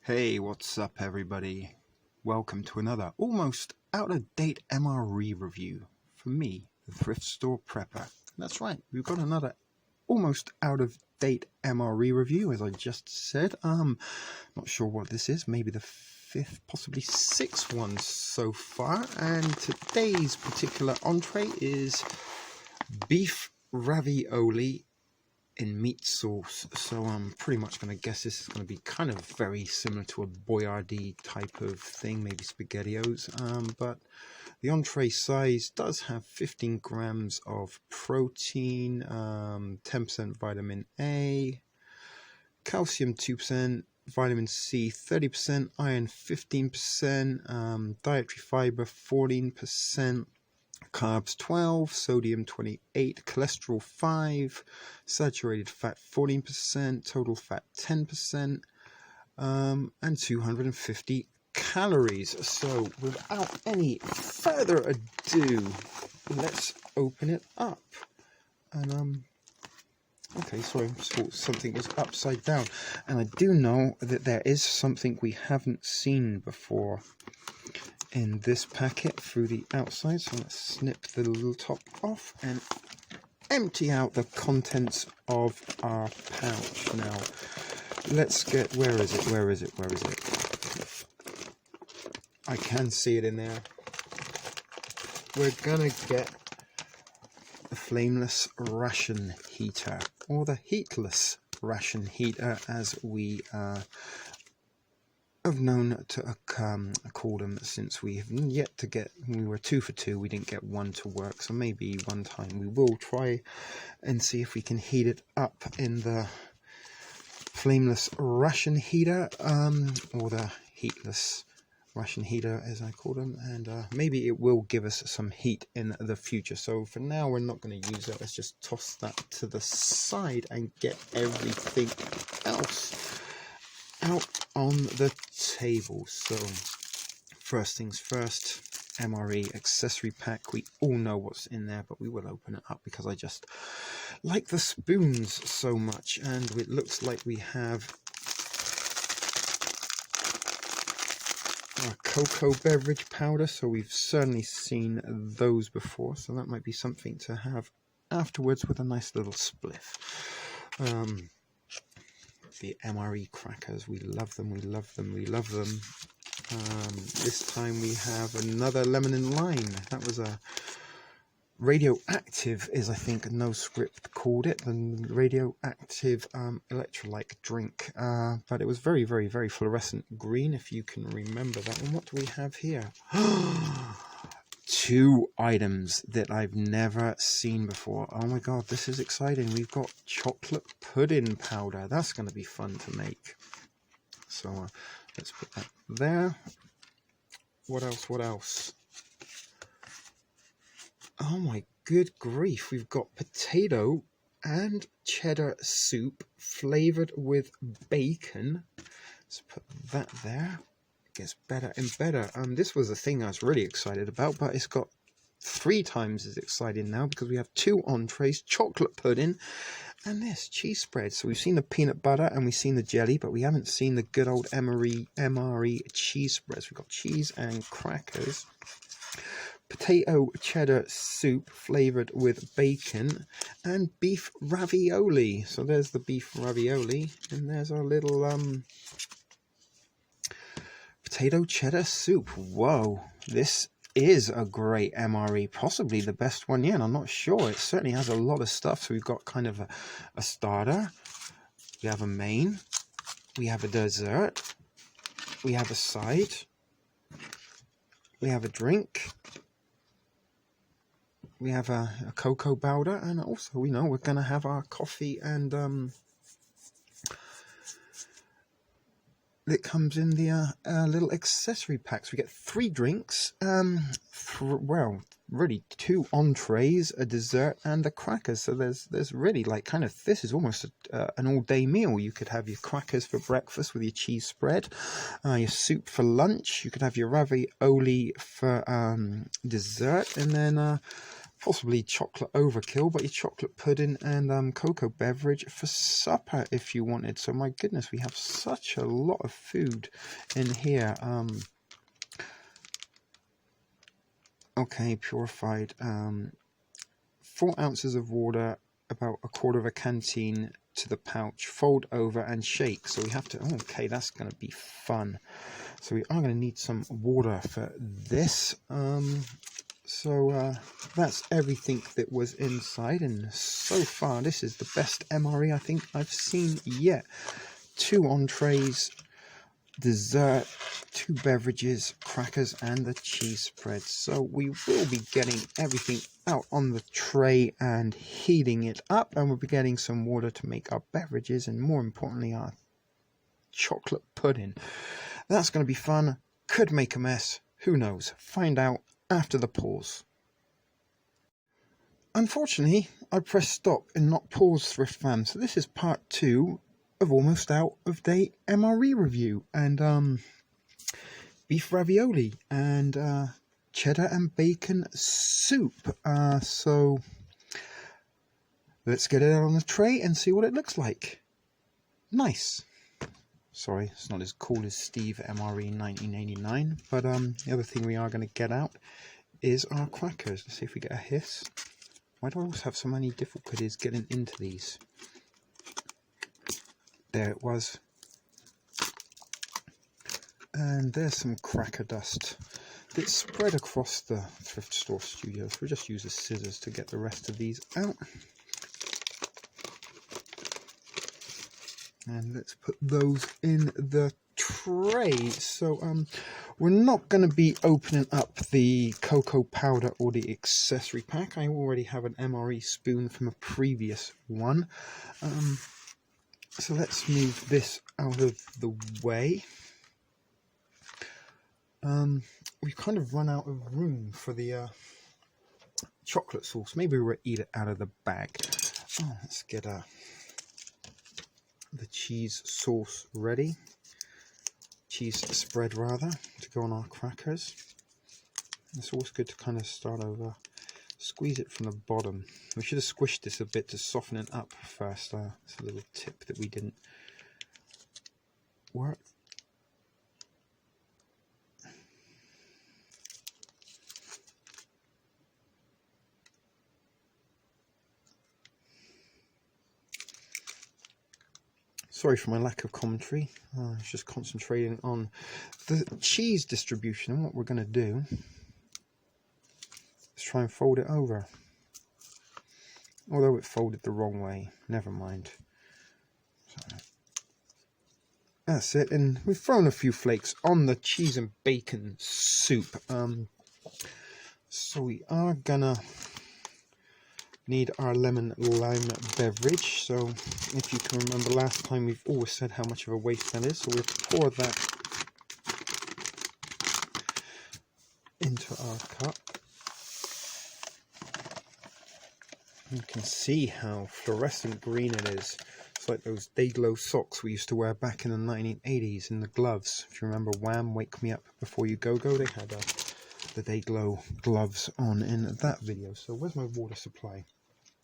Hey, what's up everybody? Welcome to another almost out-of-date MRE review for me, the Thrift Store Prepper. That's right, we've got another almost out-of-date MRE review, as I just said. Not sure what this is, maybe the fifth, possibly sixth one so far. And today's particular entree is beef ravioli in meat sauce. So I'm pretty much going to guess this is going to be kind of very similar to a Boyardee type of thing, maybe SpaghettiOs, but the entree size does have 15 grams of protein, 10% vitamin A, calcium 2%, vitamin C 30%, iron 15%, dietary fiber 14%, carbs 12, sodium 28, cholesterol 5, saturated fat 14%, total fat 10%, and 250 calories. So without any further ado, let's open it up. And okay, sorry, I thought something was upside down, and I do know that there is something we haven't seen before in this packet through the outside. So let's snip the little top off and empty out the contents of our pouch. Now let's get, where is it? I can see it in there. We're gonna get the flameless ration heater, or the heatless ration heater, as we have known to call them, since we have yet to get, we were 2 for 2, we didn't get one to work, so maybe one time we will try and see if we can heat it up in the flameless ration heater, or the heatless ration heater as I call them, and maybe it will give us some heat in the future. So for now we're not going to use it. Let's just toss that to the side and get everything else out on the table. So first things first, MRE accessory pack. We all know what's in there, but we will open it up because I just like the spoons so much. And it looks like we have our cocoa beverage powder, so we've certainly seen those before, so that might be something to have afterwards with a nice little spliff. The MRE crackers, we love them. This time we have another lemon and lime. That was a radioactive, is I think No Script called it, the radioactive electrolyte drink, but it was very fluorescent green, if you can remember that. And what do we have here? 2 items that I've never seen before. Oh my god, this is exciting. We've got chocolate pudding powder. That's going to be fun to make. So let's put that there. What else? Oh my good grief, we've got potato and cheddar soup flavored with bacon. Let's put that there. It gets better and better. This was the thing I was really excited about, but it's got 3 times as exciting now because we have 2 entrees, chocolate pudding and this cheese spread. So we've seen the peanut butter and we've seen the jelly, but we haven't seen the good old MRE cheese spreads. We've got cheese and crackers, potato cheddar soup flavored with bacon, and beef ravioli. So there's the beef ravioli, and there's our little potato cheddar soup. Whoa, this is a great MRE, possibly the best one yet. I'm not sure. It certainly has a lot of stuff. So we've got kind of a starter, we have a main, we have a dessert, we have a side, we have a drink, we have a cocoa powder, and also we know we're going to have our coffee, and it comes in the little accessory packs. We get 3 drinks, well, really 2 entrees, a dessert, and the crackers. So there's really, like, kind of, this is almost an all-day meal. You could have your crackers for breakfast with your cheese spread, your soup for lunch. You could have your ravioli for dessert, and then possibly chocolate overkill, but your chocolate pudding and cocoa beverage for supper if you wanted. So my goodness, we have such a lot of food in here. Okay, purified. 4 ounces of water, about a quarter of a canteen to the pouch, fold over and shake. So we have to, okay, that's going to be fun. So we are going to need some water for this. So that's everything that was inside, and so far this is the best MRE I think I've seen yet. 2 entrees, dessert, 2 beverages, crackers, and the cheese spread. So we will be getting everything out on the tray and heating it up, and we'll be getting some water to make our beverages, and more importantly our chocolate pudding. That's going to be fun. Could make a mess, who knows? Find out after the pause. Unfortunately, I pressed stop and not pause, Thrift fam, so this is part 2 of almost out of date MRE review, and beef ravioli and cheddar and bacon soup. So let's get it out on the tray and see what it looks like. Nice. Sorry, it's not as cool as Steve MRE 1989, but the other thing we are going to get out is our crackers. Let's see if we get a hiss. Why do I always have so many difficulties getting into these? There it was. And there's some cracker dust that's spread across the thrift store studio. So we'll just use the scissors to get the rest of these out. And let's put those in the tray. So we're not going to be opening up the cocoa powder or the accessory pack. I already have an MRE spoon from a previous one. So let's move this out of the way. We've kind of run out of room for the chocolate sauce. Maybe we'll eat it out of the bag. Let's get the cheese sauce ready. Cheese spread rather, to go on our crackers. It's always good to kind of start over. Squeeze it from the bottom. We should have squished this a bit to soften it up first. It's a little tip that we didn't work. Sorry for my lack of commentary. I was just concentrating on the cheese distribution, and what we're going to do is try and fold it over. Although it folded the wrong way, never mind. So, that's it, and we've thrown a few flakes on the cheese and bacon soup. So we are gonna need our lemon lime beverage. So if you can remember last time, we've always said how much of a waste that is, so we'll pour that into our cup. You can see how fluorescent green it is. It's like those Day-Glow socks we used to wear back in the 1980s, and the gloves. If you remember Wham! Wake Me Up Before You Go Go, they had the Day-Glow gloves on in that video. So where's my water supply?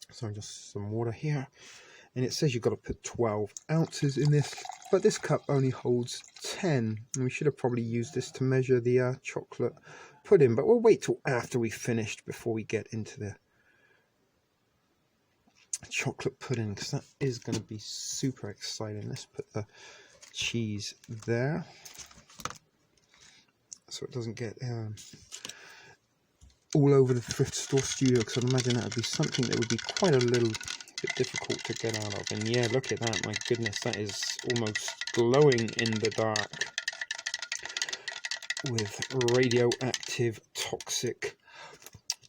So just some water here, and it says you've got to put 12 ounces in this, but this cup only holds 10, and we should have probably used this to measure the chocolate pudding, but we'll wait till after we've finished before we get into the chocolate pudding, because that is going to be super exciting. Let's put the cheese there so it doesn't get all over the thrift store studio, because I'd imagine that would be something that would be quite a little bit difficult to get out of. And yeah, look at that, my goodness, that is almost glowing in the dark with radioactive toxic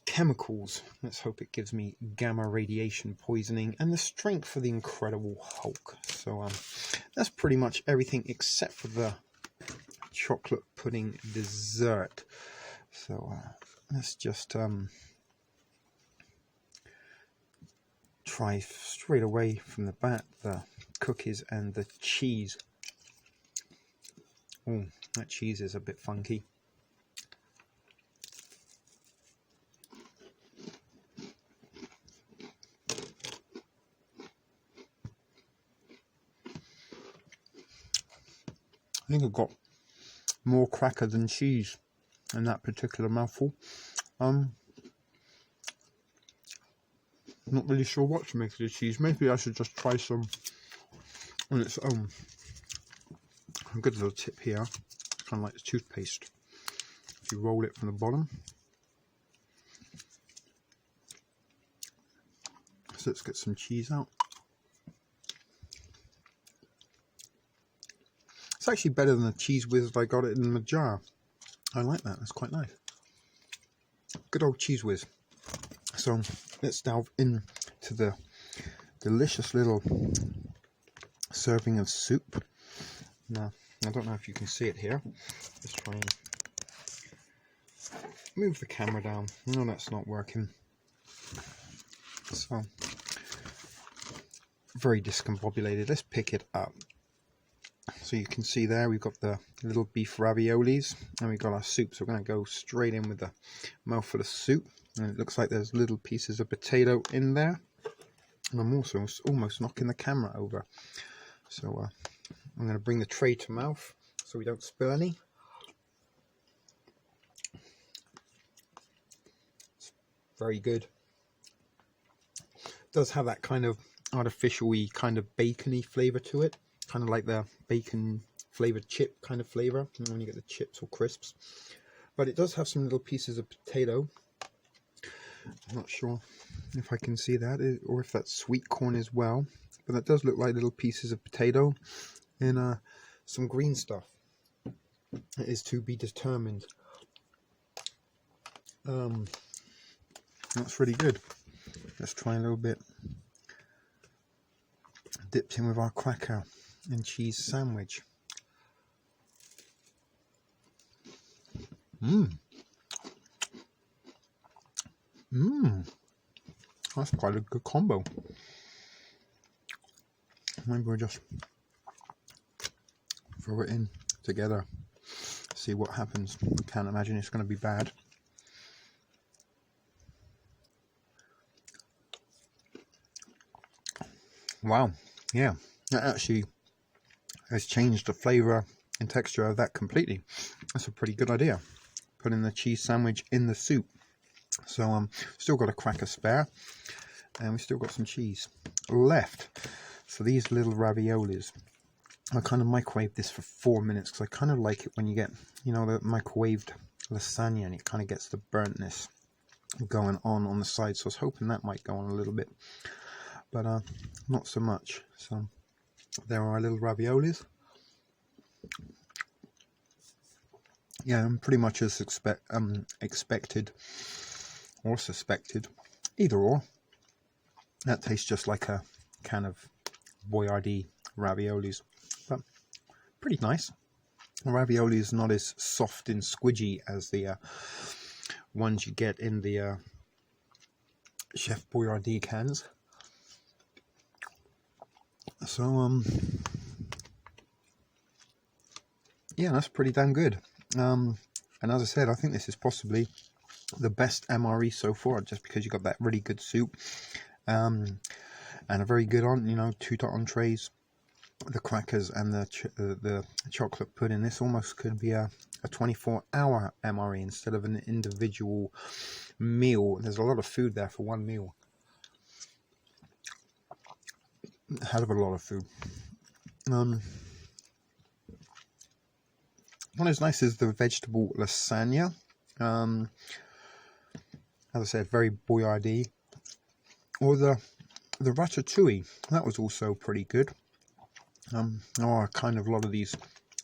chemicals. Let's hope it gives me gamma radiation poisoning and the strength for the Incredible Hulk. So that's pretty much everything except for the chocolate pudding dessert. So let's just try straight away from the bat the cookies and the cheese. Oh, that cheese is a bit funky. I think I've got more cracker than cheese in that particular mouthful. Not really sure what to make of the cheese. Maybe I should just try some on its own. A good little tip here, kind of like the toothpaste. If you roll it from the bottom. So let's get some cheese out. It's actually better than the cheese whiz I got it in the jar. I like that, that's quite nice. Good old cheese whiz. So let's delve into the delicious little serving of soup. Now, I don't know if you can see it here. Let's try and move the camera down. No, that's not working. So, very discombobulated. Let's pick it up. So you can see there we've got the little beef raviolis and we've got our soup. So we're going to go straight in with a mouthful of soup. And it looks like there's little pieces of potato in there. And I'm also almost knocking the camera over. So I'm going to bring the tray to mouth so we don't spill any. It's very good. It does have that kind of artificial-y, kind of bacony flavour to it. Kind of like the bacon flavoured chip kind of flavour, when you get the chips or crisps. But it does have some little pieces of potato. I'm not sure if I can see that, or if that's sweet corn as well. But that does look like little pieces of potato and some green stuff. It is to be determined. That's really good. Let's try a little bit. Dipped in with our cracker and cheese sandwich. That's quite a good combo. Maybe we'll just throw it in together, see what happens. I can't imagine it's going to be bad. Wow, yeah, that actually has changed the flavour and texture of that completely. That's a pretty good idea. Putting the cheese sandwich in the soup. So still got a cracker spare, and we still got some cheese left. So these little raviolis, I kind of microwave this for 4 minutes because I kind of like it when you get, you know, the microwaved lasagna and it kind of gets the burntness going on the side. So I was hoping that might go on a little bit, but not so much. So there are our little raviolis. Yeah, and pretty much as expected or suspected, either or. That tastes just like a can of Boyardee raviolis, but pretty nice. The ravioli is not as soft and squidgy as the ones you get in the Chef Boyardee cans. So yeah, that's pretty damn good. And as I said, I think this is possibly the best MRE so far, just because you got that really good soup, and a very good two entrees, the crackers and the chocolate pudding. This almost could be a 24-hour MRE instead of an individual meal. There's a lot of food there for one meal. A hell of a lot of food. What is nice is the vegetable lasagna. As I said, very Boyardee. Or the ratatouille. That was also pretty good. Kind of a lot of these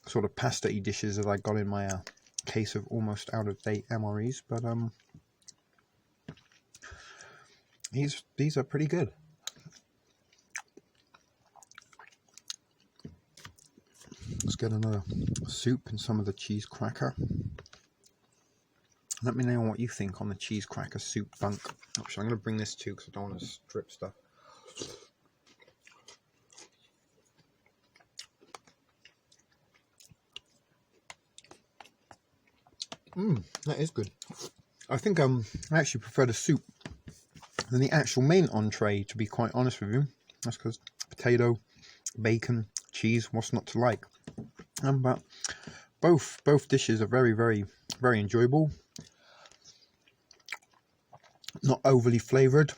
sort of pasta-y dishes that I got in my case of almost out-of-date MREs. But these are pretty good. Let's get another soup and some of the cheese cracker. Let me know what you think on the cheese cracker soup bunk. Actually, I'm going to bring this too because I don't want to strip stuff. That is good. I think I actually prefer the soup than the actual main entree, to be quite honest with you. That's because potato, bacon, cheese, what's not to like? But both dishes are very enjoyable. Not overly flavoured.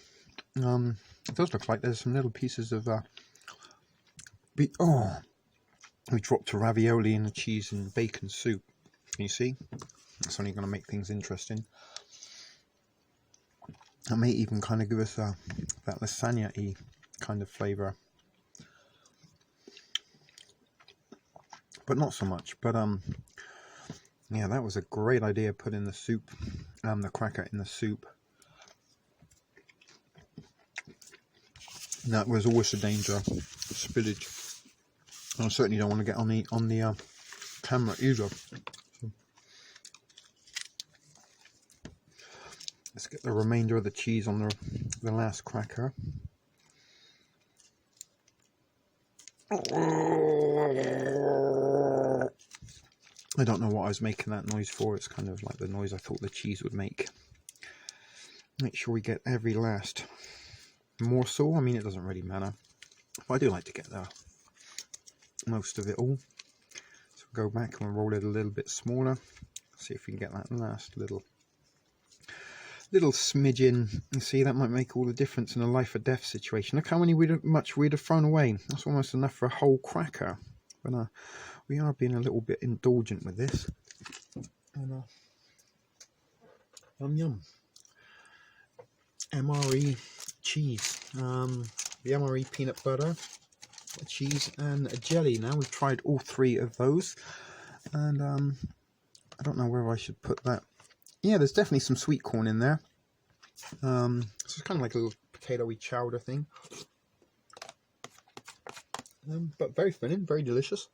It does look like there's some little pieces of we dropped a ravioli in the cheese and bacon soup. Can you see? That's only going to make things interesting. That may even kind of give us that lasagna-y kind of flavour, but not so much. But yeah, that was a great idea, putting the soup, the cracker in the soup. And that was always a danger, spillage. I certainly don't want to get on the camera either. So let's get the remainder of the cheese on the last cracker. I don't know what I was making that noise for. It's kind of like the noise I thought the cheese would make. Make sure we get every last morsel. I mean, it doesn't really matter, but I do like to get most of it all. So go back and roll it a little bit smaller. See if we can get that last little smidgen. You see, that might make all the difference in a life or death situation. Look how much we'd have thrown away. That's almost enough for a whole cracker. But we are being a little bit indulgent with this. And yum. MRE cheese, the MRE peanut butter, cheese and a jelly. Now we've tried all three of those, and I don't know where I should put that. Yeah, there's definitely some sweet corn in there. So it's kind of like a little potato-y chowder thing, but very filling, very delicious.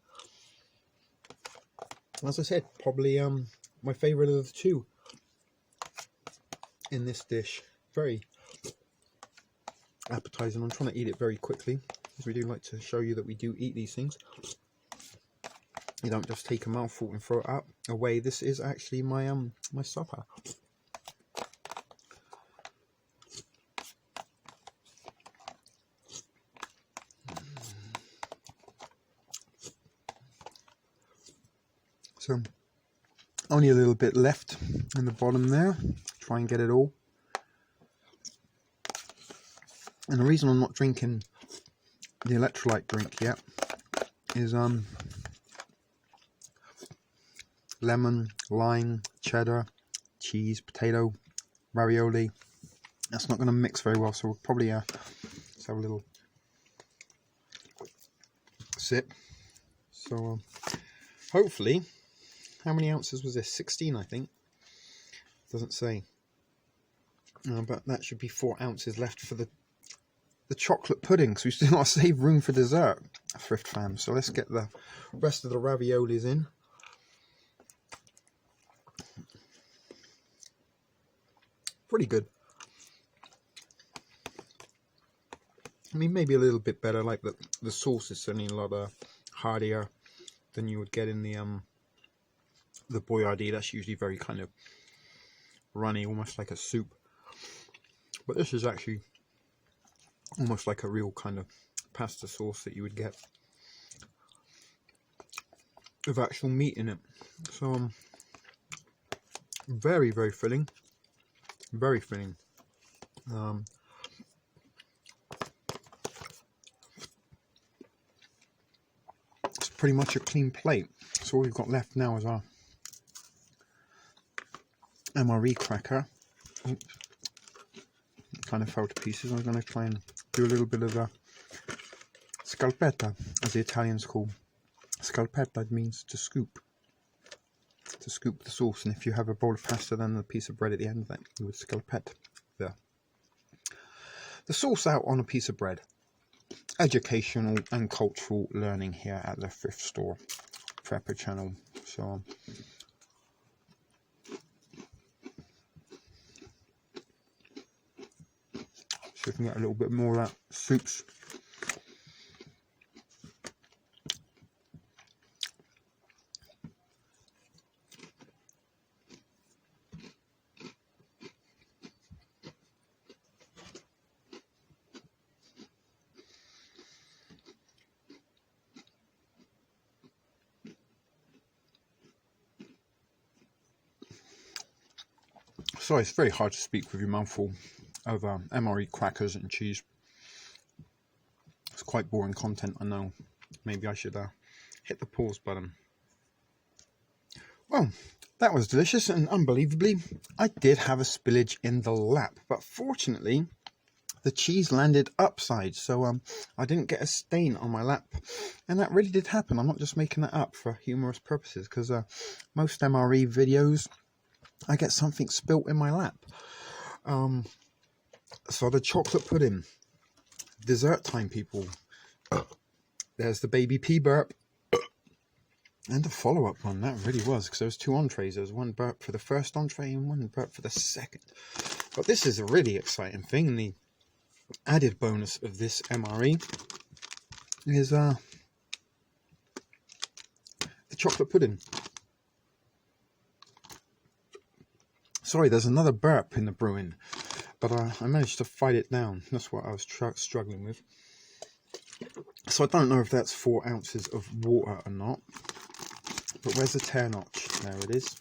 As I said, probably my favourite of the two in this dish. Very appetizing. I'm trying to eat it very quickly, because we do like to show you that we do eat these things. You don't just take a mouthful and throw it away. This is actually my my supper. So only a little bit left in the bottom there. Try and get it all. And the reason I'm not drinking the electrolyte drink yet is lemon, lime, cheddar, cheese, potato, ravioli. That's not going to mix very well, so we'll probably just have a little sip. So hopefully, how many ounces was this? 16, I think. Doesn't say. But that should be 4 ounces left for the chocolate pudding, so we still got to save room for dessert, Thrift fam. So let's get the rest of the raviolis in. Pretty good. I mean, maybe a little bit better. Like the sauce is certainly a lot heartier than you would get in the boyardee. That's usually very kind of runny, almost like a soup. But this is actually almost like a real kind of pasta sauce that you would get with actual meat in it. So very, very filling. Very filling. It's pretty much a clean plate. So all we've got left now is our MRE cracker. Oops. Kind of fell to pieces. I'm going to try and do a little bit of a scalpetta, as the Italians call. Scalpetta means to scoop the sauce, and if you have a bowl of pasta, then a piece of bread at the end of that, you would scalpette the sauce out on a piece of bread. Educational and cultural learning here at the Thrift Store Prepper channel. So see if we can get a little bit more of that soups. Sorry, it's very hard to speak with your mouth full of MRE crackers and cheese. It's quite boring content, I know. Maybe I should hit the pause button. Well, that was delicious, and unbelievably, I did have a spillage in the lap, but fortunately, the cheese landed upside, so I didn't get a stain on my lap, and that really did happen. I'm not just making that up for humorous purposes, because most MRE videos, I get something spilt in my lap. So the chocolate pudding, dessert time, people. There's the baby pea burp, and the follow-up one. That really was, because there was 2 entrees. There was 1 burp for the first entree and 1 burp for the second. But this is a really exciting thing, and the added bonus of this MRE is the chocolate pudding. Sorry, there's another burp in the brewing, but I managed to fight it down. That's what I was struggling with. So I don't know if that's 4 ounces of water or not, but where's the tear notch? There it is.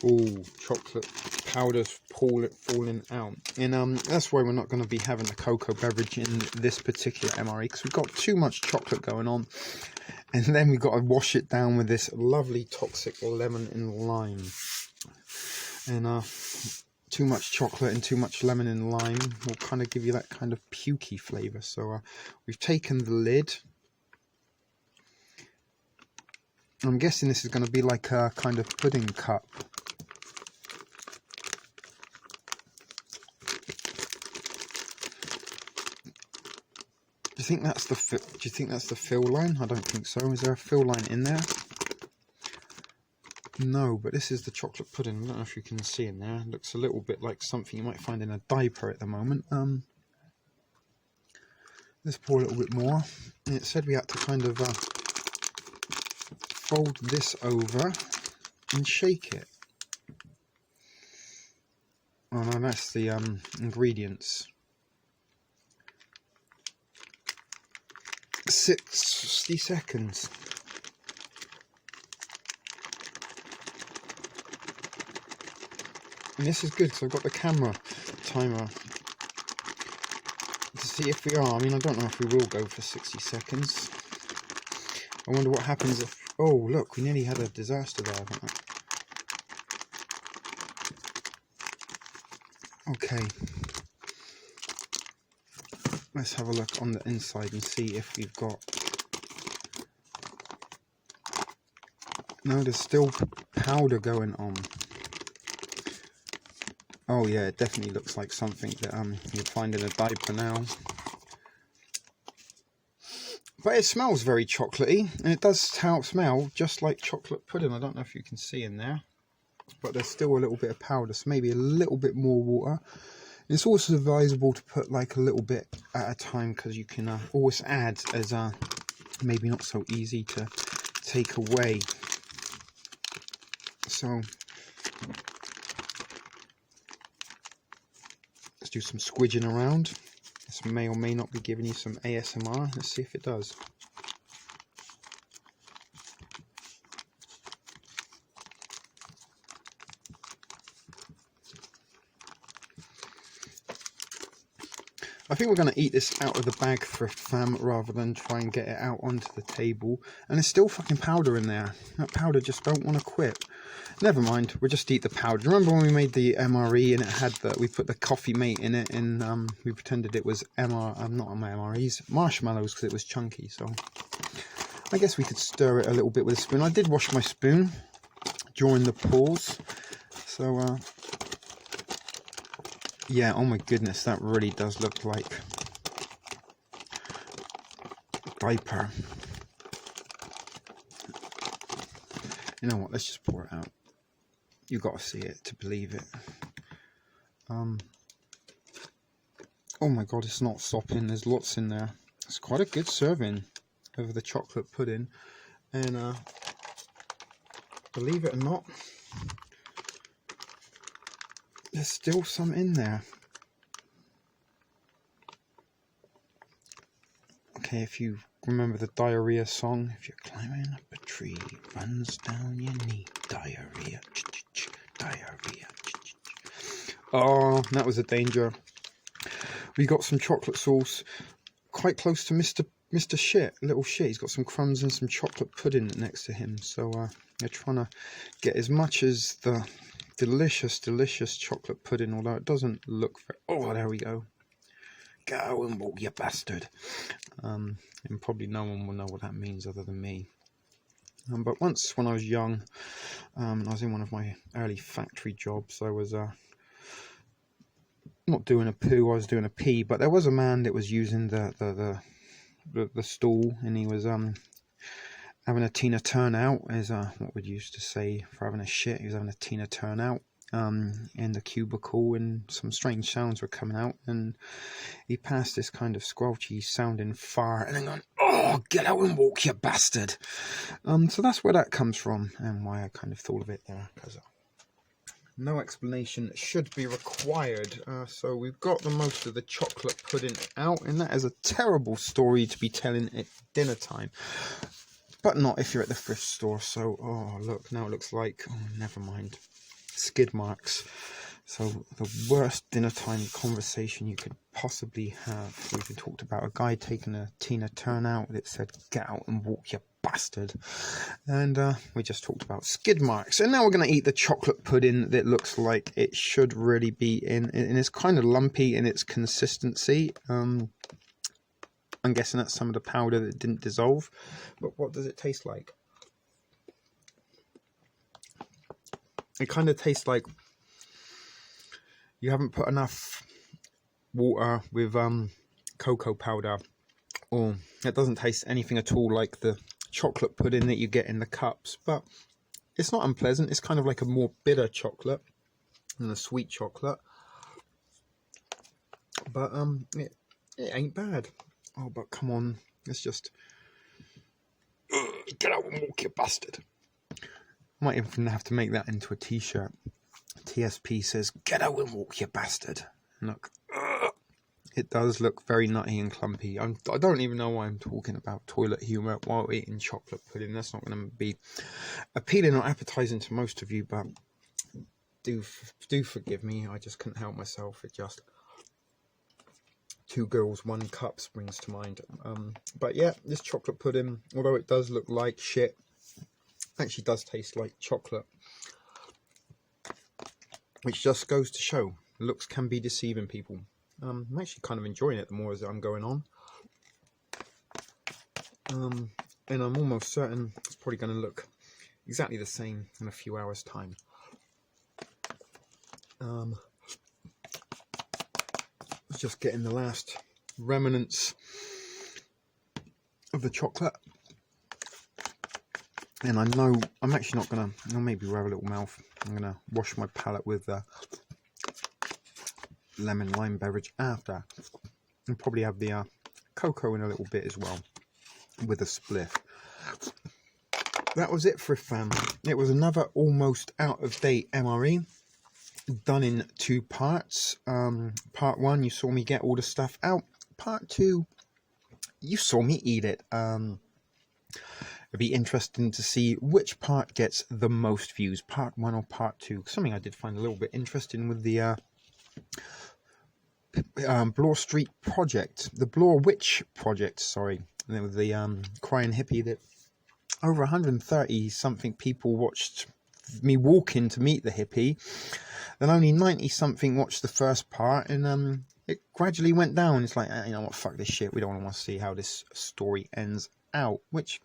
Oh, chocolate powder's falling out. And that's why we're not going to be having a cocoa beverage in this particular MRE, because we've got too much chocolate going on. And then we've got to wash it down with this lovely toxic lemon and lime. And too much chocolate and too much lemon and lime will kind of give you that kind of pukey flavour. So we've taken the lid. I'm guessing this is going to be like a kind of pudding cup. Do you think that's the fill line? I don't think so. Is there a fill line in there? No, but this is the chocolate pudding. I don't know if you can see in there. It looks a little bit like something you might find in a diaper at the moment. Let's pour a little bit more. And it said we had to kind of fold this over and shake it. Oh no, that's the ingredients. 60 seconds. And this is good because I've got the camera timer to see if we are. I mean, I don't know if we will go for 60 seconds. I wonder what happens if... Oh, look, we nearly had a disaster there, haven't we? Okay. Let's have a look on the inside and see if we've got... No, there's still powder going on. Oh yeah, it definitely looks like something that you'd find in a diaper now. But it smells very chocolatey, and it does smell just like chocolate pudding. I don't know if you can see in there, but there's still a little bit of powder, so maybe a little bit more water. It's also advisable to put like a little bit at a time, because you can always add as maybe not so easy to take away. So let's do some squidging around. This may or may not be giving you some ASMR. Let's see if it does. I think we're going to eat this out of the bag, thrift fam, rather than try and get it out onto the table. And there's still fucking powder in there. That powder just don't want to quit. Never mind, we'll just eat the powder. Remember when we made the MRE and it had we put the coffee mate in it, and we pretended it was not on my MREs, marshmallows, because it was chunky. So I guess we could stir it a little bit with a spoon. I did wash my spoon during the pause. So yeah, oh my goodness, that really does look like diaper. You know what, let's just pour it out. You got to see it to believe it. Oh my god, it's not sopping. There's lots in there. It's quite a good serving of the chocolate pudding. And believe it or not, there's still some in there. Okay, if you remember the diarrhea song? If you're climbing up a tree, it runs down your knee. Diarrhea, diarrhea. Oh, that was a danger. We got some chocolate sauce quite close to Mr. Shit, little shit. He's got some crumbs and some chocolate pudding next to him. So they're trying to get as much as the delicious, delicious chocolate pudding, although it doesn't look very... Oh, there we go. Go and walk, you bastard. And probably no one will know what that means other than me. But once when I was young, I was in one of my early factory jobs, I was not doing a poo, I was doing a pee, but there was a man that was using the stool, and he was having a Tina Turnout, is what we used to say for having a shit. He was having a Tina Turnout in the cubicle, and some strange sounds were coming out, and he passed this kind of squelchy sounding fart, and then going, "Oh, get out and walk, you bastard." So that's where that comes from, and why I kind of thought of it there, because no explanation should be required. So we've got the most of the chocolate pudding out, and that is a terrible story to be telling at dinner time, but not if you're at the thrift store. So, oh look, now it looks like, oh, never mind, skid marks. So the worst dinner time conversation you could possibly have. We even talked about a guy taking a Tina Turnout that said, "Get out and walk, you bastard." And we just talked about skid marks. And now we're going to eat the chocolate pudding that looks like it should really be in. And it's kind of lumpy in its consistency. I'm guessing that's some of the powder that didn't dissolve. But what does it taste like? It kind of tastes like you haven't put enough water with cocoa powder, or it doesn't taste anything at all like the chocolate pudding that you get in the cups. But it's not unpleasant. It's kind of like a more bitter chocolate than a sweet chocolate, but it ain't bad. Oh, but come on, let's just get out and walk, you bastard. Might even have to make that into a t-shirt. TSP says, "Get out and walk, you bastard." Look, it does look very nutty and clumpy. I don't even know why I'm talking about toilet humour while eating chocolate pudding. That's not going to be appealing or appetising to most of you, but do forgive me. I just couldn't help myself. It just... Two girls, one cup springs to mind. But yeah, this chocolate pudding, although it does look like shit, actually does taste like chocolate. Which just goes to show, looks can be deceiving people. I'm actually kind of enjoying it the more as I'm going on. And I'm almost certain it's probably going to look exactly the same in a few hours' time. Just getting the last remnants of the chocolate. And I know I'm actually not going to, I'll maybe have a little mouth. I'm going to wash my palate with lemon lime beverage after. And probably have the cocoa in a little bit as well with a spliff. That was it for fam. It was another almost out of date MRE. Done in 2 parts. Part 1, you saw me get all the stuff out. Part 2, you saw me eat it. It'd be interesting to see which part gets the most views, part 1 or part 2. Something I did find a little bit interesting with the Bloor Street project, the Bloor Witch project, sorry, with the crying hippie, that over 130 something people watched me walk in to meet the hippie. Then only 90 something watched the first part, and it gradually went down. It's like, you know what, fuck this shit, we don't want to see how this story ends out, which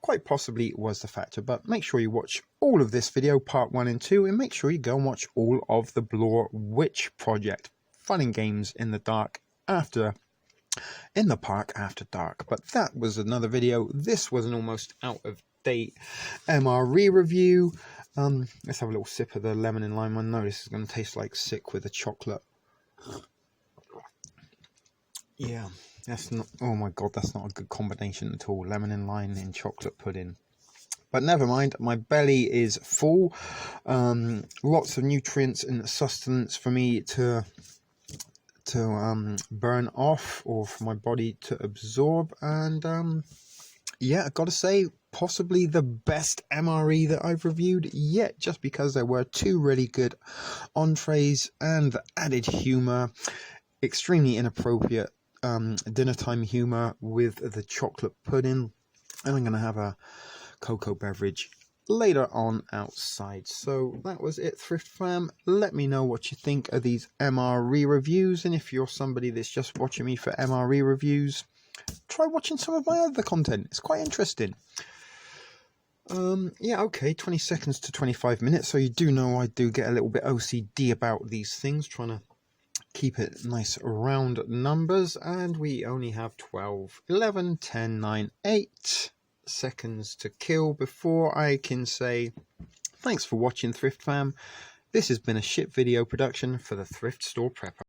quite possibly was the factor. But make sure you watch all of this video, part 1 and 2, and make sure you go and watch all of the Bloor Witch project. Fun and games in the dark in the park after dark. But that was another video. This was an almost out of date MRE review. Let's have a little sip of the lemon and lime. I know this is going to taste like sick with the chocolate. Yeah, that's not, oh my god, that's not a good combination at all. Lemon and lime in chocolate pudding. But never mind, my belly is full. Lots of nutrients and sustenance for me to to burn off, or for my body to absorb. And yeah, I gotta say, possibly the best MRE that I've reviewed yet, just because there were two really good entrees and the added humour, extremely inappropriate dinner time humour with the chocolate pudding. And I'm going to have a cocoa beverage later on outside. So that was it, Thrift Fam. Let me know what you think of these MRE reviews, and if you're somebody that's just watching me for MRE reviews, try watching some of my other content. It's quite interesting. Yeah, okay, 20 seconds to 25 minutes. So you do know I do get a little bit OCD about these things, trying to keep it nice round numbers. And we only have 12, 11, 10, 9, 8 seconds to kill before I can say thanks for watching, Thrift Fam. This has been a shit video production for the Thrift Store Prepper.